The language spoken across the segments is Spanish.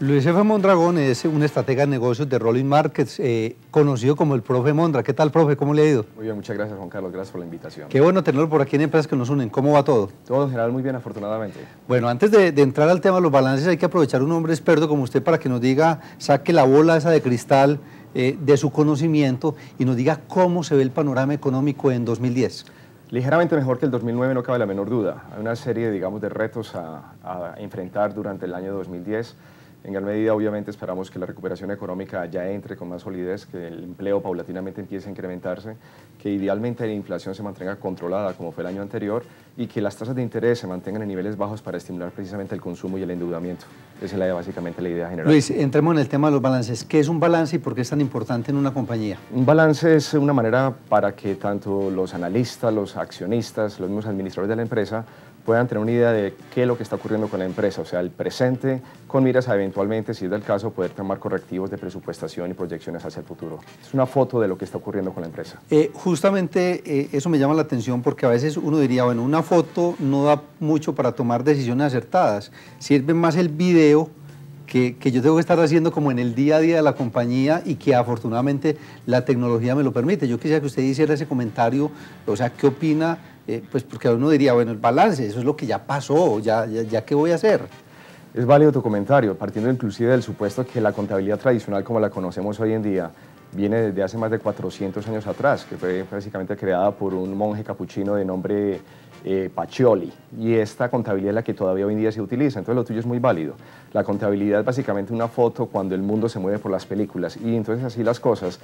Luis F. Mondragón es un estratega de negocios de Rolling Markets, conocido como el profe Mondra. ¿Qué tal, profe? ¿Cómo le ha ido? Muy bien, muchas gracias, Juan Carlos, gracias por la invitación. Qué bueno tenerlo por aquí en Empresas que nos unen. ¿Cómo va todo? Todo en general muy bien, afortunadamente. Bueno, antes de entrar al tema de los balances, hay que aprovechar un hombre experto como usted para que nos diga, saque la bola esa de cristal de su conocimiento y nos diga cómo se ve el panorama económico en 2010. Ligeramente mejor que el 2009, no cabe la menor duda. Hay una serie, digamos, de retos a enfrentar durante el año 2010. En gran medida, obviamente, esperamos que la recuperación económica ya entre con más solidez, que el empleo paulatinamente empiece a incrementarse, que idealmente la inflación se mantenga controlada como fue el año anterior y que las tasas de interés se mantengan en niveles bajos para estimular precisamente el consumo y el endeudamiento. Esa es básicamente la idea general. Luis, entremos en el tema de los balances. ¿Qué es un balance y por qué es tan importante en una compañía? Un balance es una manera para que tanto los analistas, los accionistas, los mismos administradores de la empresa puedan tener una idea de qué es lo que está ocurriendo con la empresa, o sea, el presente, con miras a eventualmente, si es del caso, poder tomar correctivos de presupuestación y proyecciones hacia el futuro. Es una foto de lo que está ocurriendo con la empresa. Justamente eso me llama la atención porque a veces uno diría, bueno, una foto no da mucho para tomar decisiones acertadas, sirve más el video que yo tengo que estar haciendo como en el día a día de la compañía y que afortunadamente la tecnología me lo permite. Yo quisiera que usted hiciera ese comentario, o sea, ¿qué opina? Pues porque uno diría, bueno, el balance, eso es lo que ya pasó, ya ¿qué voy a hacer? Es válido tu comentario, partiendo inclusive del supuesto que la contabilidad tradicional como la conocemos hoy en día viene desde hace más de 400 años atrás, que fue básicamente creada por un monje capuchino de nombre Pacioli, y esta contabilidad es la que todavía hoy en día se utiliza, entonces lo tuyo es muy válido. La contabilidad es básicamente una foto cuando el mundo se mueve por las películas, y entonces así las cosas.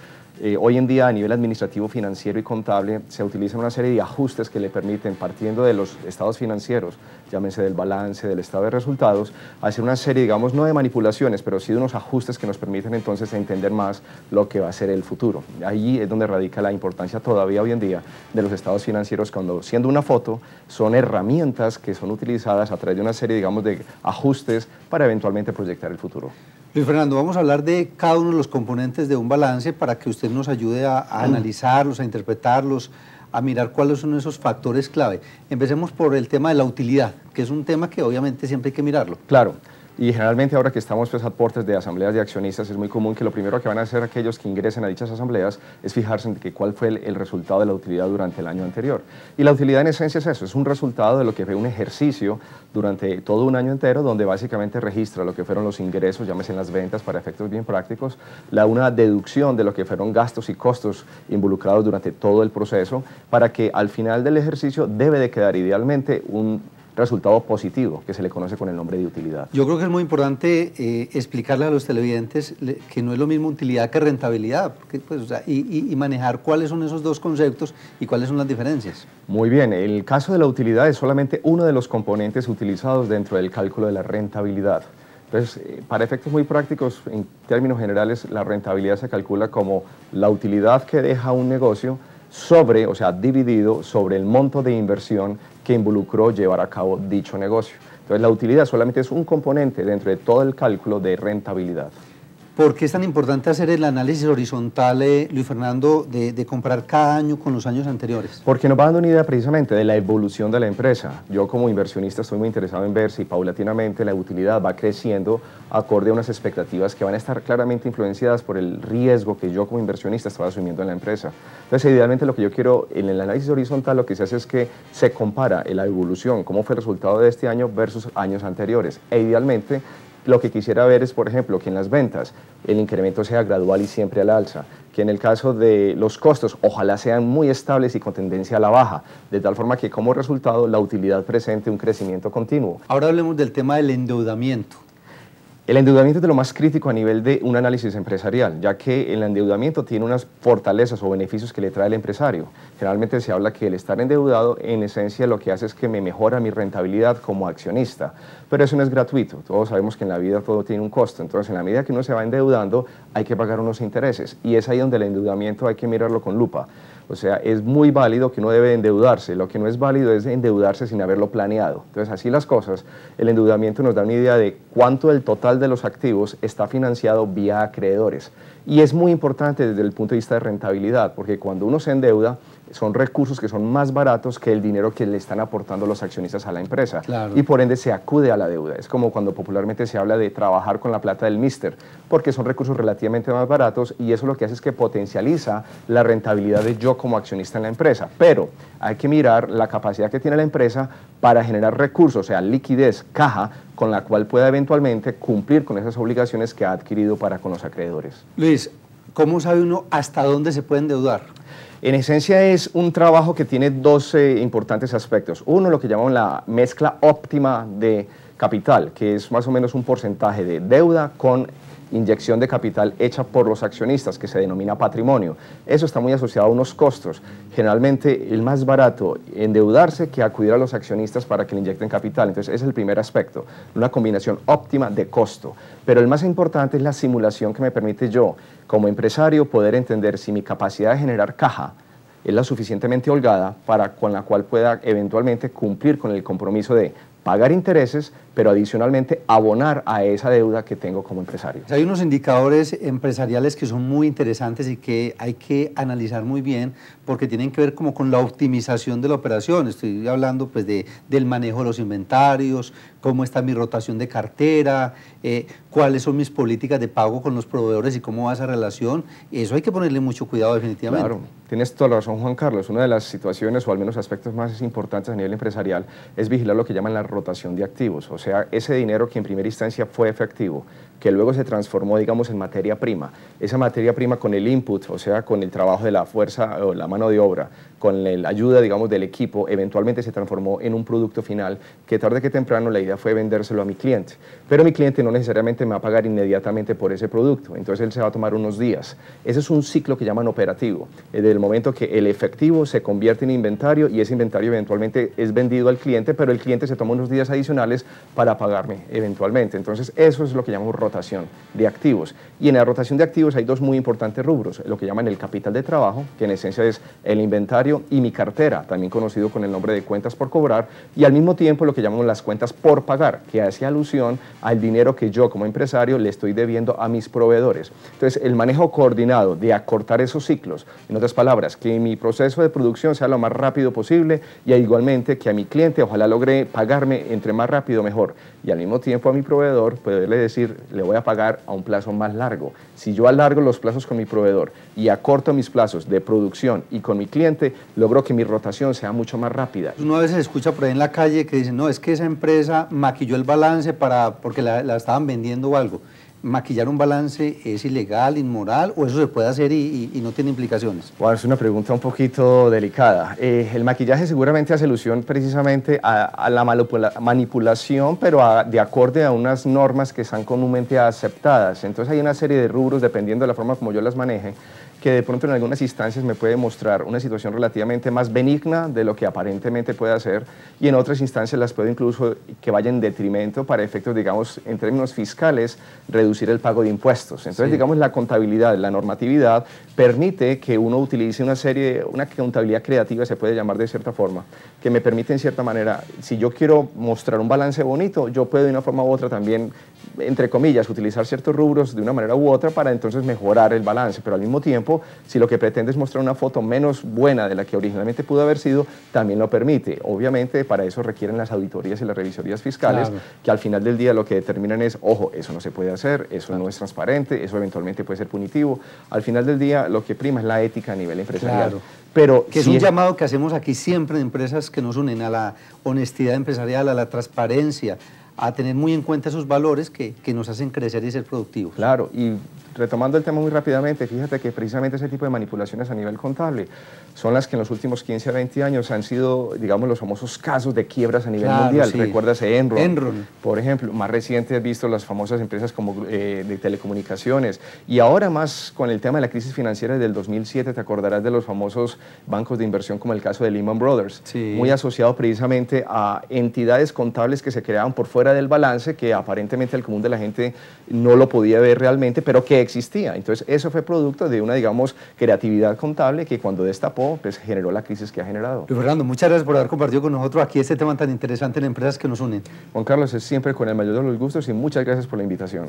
Hoy en día a nivel administrativo, financiero y contable se utilizan una serie de ajustes que le permiten, partiendo de los estados financieros, llámese del balance, del estado de resultados, hacer una serie, digamos, no de manipulaciones, pero sí de unos ajustes que nos permiten entonces entender más lo que va a ser el futuro. Allí es donde radica la importancia todavía hoy en día de los estados financieros, cuando siendo una foto son herramientas que son utilizadas a través de una serie, digamos, de ajustes para eventualmente proyectar el futuro. Luis Fernando, vamos a hablar de cada uno de los componentes de un balance para que usted nos ayude a analizarlos, a interpretarlos, a mirar cuáles son esos factores clave. Empecemos por el tema de la utilidad, que es un tema que obviamente siempre hay que mirarlo. Claro. Y generalmente ahora que estamos pues, a puertas de asambleas de accionistas, es muy común que lo primero que van a hacer aquellos que ingresen a dichas asambleas es fijarse en cuál fue el resultado de la utilidad durante el año anterior. Y la utilidad en esencia es eso, es un resultado de lo que fue un ejercicio durante todo un año entero, donde básicamente registra lo que fueron los ingresos, llámese en las ventas para efectos bien prácticos, una deducción de lo que fueron gastos y costos involucrados durante todo el proceso, para que al final del ejercicio debe de quedar idealmente un resultado positivo, que se le conoce con el nombre de utilidad. Yo creo que es muy importante explicarle a los televidentes que no es lo mismo utilidad que rentabilidad, porque, pues, o sea, y manejar cuáles son esos dos conceptos y cuáles son las diferencias. Muy bien, el caso de la utilidad es solamente uno de los componentes utilizados dentro del cálculo de la rentabilidad. Entonces, para efectos muy prácticos, en términos generales, la rentabilidad se calcula como la utilidad que deja un negocio sobre, o sea, dividido sobre el monto de inversión que involucró llevar a cabo dicho negocio. Entonces, la utilidad solamente es un componente dentro de todo el cálculo de rentabilidad. ¿Por qué es tan importante hacer el análisis horizontal, Luis Fernando, de comparar cada año con los años anteriores? Porque nos va dando una idea precisamente de la evolución de la empresa. Yo como inversionista estoy muy interesado en ver si paulatinamente la utilidad va creciendo acorde a unas expectativas que van a estar claramente influenciadas por el riesgo que yo como inversionista estoy asumiendo en la empresa. Entonces, idealmente lo que yo quiero en el análisis horizontal, lo que se hace es que se compara la evolución, cómo fue el resultado de este año versus años anteriores. E idealmente, lo que quisiera ver es, por ejemplo, que en las ventas el incremento sea gradual y siempre al alza, que en el caso de los costos ojalá sean muy estables y con tendencia a la baja, de tal forma que como resultado la utilidad presente un crecimiento continuo. Ahora hablemos del tema del endeudamiento. El endeudamiento es de lo más crítico a nivel de un análisis empresarial, ya que el endeudamiento tiene unas fortalezas o beneficios que le trae el empresario. Generalmente se habla que el estar endeudado en esencia lo que hace es que me mejora mi rentabilidad como accionista, pero eso no es gratuito. Todos sabemos que en la vida todo tiene un costo, entonces en la medida que uno se va endeudando hay que pagar unos intereses y es ahí donde el endeudamiento hay que mirarlo con lupa. O sea, es muy válido que uno debe endeudarse, lo que no es válido es endeudarse sin haberlo planeado. Entonces, así las cosas, el endeudamiento nos da una idea de cuánto del total de los activos está financiado vía acreedores. Y es muy importante desde el punto de vista de rentabilidad, porque cuando uno se endeuda, son recursos que son más baratos que el dinero que le están aportando los accionistas a la empresa. Claro. Y por ende se acude a la deuda. Es como cuando popularmente se habla de trabajar con la plata del mister, porque son recursos relativamente más baratos y eso lo que hace es que potencializa la rentabilidad de yo como accionista en la empresa. Pero hay que mirar la capacidad que tiene la empresa para generar recursos, o sea, liquidez, caja, con la cual pueda eventualmente cumplir con esas obligaciones que ha adquirido para con los acreedores. Luis, ¿cómo sabe uno hasta dónde se puede endeudar? En esencia es un trabajo que tiene dos importantes aspectos. Uno, lo que llamamos la mezcla óptima de capital, que es más o menos un porcentaje de deuda con inyección de capital hecha por los accionistas, que se denomina patrimonio. Eso está muy asociado a unos costos. Generalmente el más barato endeudarse que acudir a los accionistas para que le inyecten capital. Entonces ese es el primer aspecto, una combinación óptima de costo. Pero el más importante es la simulación que me permite yo, como empresario, poder entender si mi capacidad de generar caja es la suficientemente holgada para con la cual pueda eventualmente cumplir con el compromiso de pagar intereses, pero adicionalmente abonar a esa deuda que tengo como empresario. Hay unos indicadores empresariales que son muy interesantes y que hay que analizar muy bien porque tienen que ver como con la optimización de la operación. Estoy hablando pues del manejo de los inventarios, cómo está mi rotación de cartera, cuáles son mis políticas de pago con los proveedores y cómo va esa relación. Eso hay que ponerle mucho cuidado definitivamente. Claro, tienes toda la razón, Juan Carlos. Una de las situaciones o al menos aspectos más importantes a nivel empresarial es vigilar lo que llaman la rotación de activos, o sea, ese dinero que en primera instancia fue efectivo, que luego se transformó, digamos, en materia prima. Esa materia prima con el input, o sea, con el trabajo de la fuerza o la mano de obra, con la ayuda, digamos, del equipo, eventualmente se transformó en un producto final que tarde que temprano la idea fue vendérselo a mi cliente. Pero mi cliente no necesariamente me va a pagar inmediatamente por ese producto, entonces él se va a tomar unos días. Ese es un ciclo que llaman operativo, desde el momento que el efectivo se convierte en inventario y ese inventario eventualmente es vendido al cliente, pero el cliente se toma unos días adicionales para pagarme eventualmente. Entonces eso es lo que llamamos rotación de activos. Y en la rotación de activos hay dos muy importantes rubros, lo que llaman el capital de trabajo, que en esencia es el inventario, y mi cartera, también conocido con el nombre de cuentas por cobrar, y al mismo tiempo lo que llamamos las cuentas por pagar, que hace alusión al dinero que yo como empresario le estoy debiendo a mis proveedores. Entonces el manejo coordinado de acortar esos ciclos, en otras palabras, que mi proceso de producción sea lo más rápido posible y igualmente que a mi cliente ojalá logre pagarme entre más rápido mejor, y al mismo tiempo a mi proveedor poderle decir, le voy a pagar a un plazo más largo. Si yo alargo los plazos con mi proveedor y acorto mis plazos de producción y con mi cliente, logro que mi rotación sea mucho más rápida. Uno a veces escucha por ahí en la calle que dicen, no, es que esa empresa maquilló el balance porque la estaban vendiendo o algo. ¿Maquillar un balance es ilegal, inmoral, o eso se puede hacer y no tiene implicaciones? Bueno, es una pregunta un poquito delicada. El maquillaje seguramente hace alusión precisamente a la manipulación, pero de acorde a unas normas que están comúnmente aceptadas. Entonces hay una serie de rubros, dependiendo de la forma como yo las maneje, que de pronto en algunas instancias me puede mostrar una situación relativamente más benigna de lo que aparentemente puede hacer, y en otras instancias las puedo incluso que vaya en detrimento para efectos, digamos, en términos fiscales, reducir el pago de impuestos. Entonces, sí, digamos, la contabilidad, la normatividad permite que uno utilice una contabilidad creativa, se puede llamar de cierta forma, que me permite en cierta manera, si yo quiero mostrar un balance bonito, yo puedo de una forma u otra también, entre comillas, utilizar ciertos rubros de una manera u otra para entonces mejorar el balance, pero al mismo tiempo, si lo que pretende es mostrar una foto menos buena de la que originalmente pudo haber sido, también lo permite. Obviamente, para eso requieren las auditorías y las revisorías fiscales, claro, que al final del día lo que determinan es, ojo, eso no se puede hacer, eso claro, no es transparente, eso eventualmente puede ser punitivo. Al final del día, lo que prima es la ética a nivel empresarial. Claro. Pero que es un llamado que hacemos aquí siempre en empresas que nos unen a la honestidad empresarial, a la transparencia, a tener muy en cuenta esos valores que nos hacen crecer y ser productivos. Claro, y retomando el tema muy rápidamente, fíjate que precisamente ese tipo de manipulaciones a nivel contable son las que en los últimos 15 a 20 años han sido, digamos, los famosos casos de quiebras a nivel mundial. Sí. Recuérdase Enron, por ejemplo. Más reciente has visto las famosas empresas como de telecomunicaciones. Y ahora más con el tema de la crisis financiera del 2007, te acordarás de los famosos bancos de inversión como el caso de Lehman Brothers. Sí. Muy asociado precisamente a entidades contables que se creaban por fuera del balance, que aparentemente el común de la gente no lo podía ver realmente, pero que existía. Entonces eso fue producto de una, digamos, creatividad contable que cuando destapó, pues generó la crisis que ha generado. Luis Fernando, muchas gracias por haber compartido con nosotros aquí este tema tan interesante en empresas que nos unen. Juan Carlos, es siempre con el mayor de los gustos y muchas gracias por la invitación.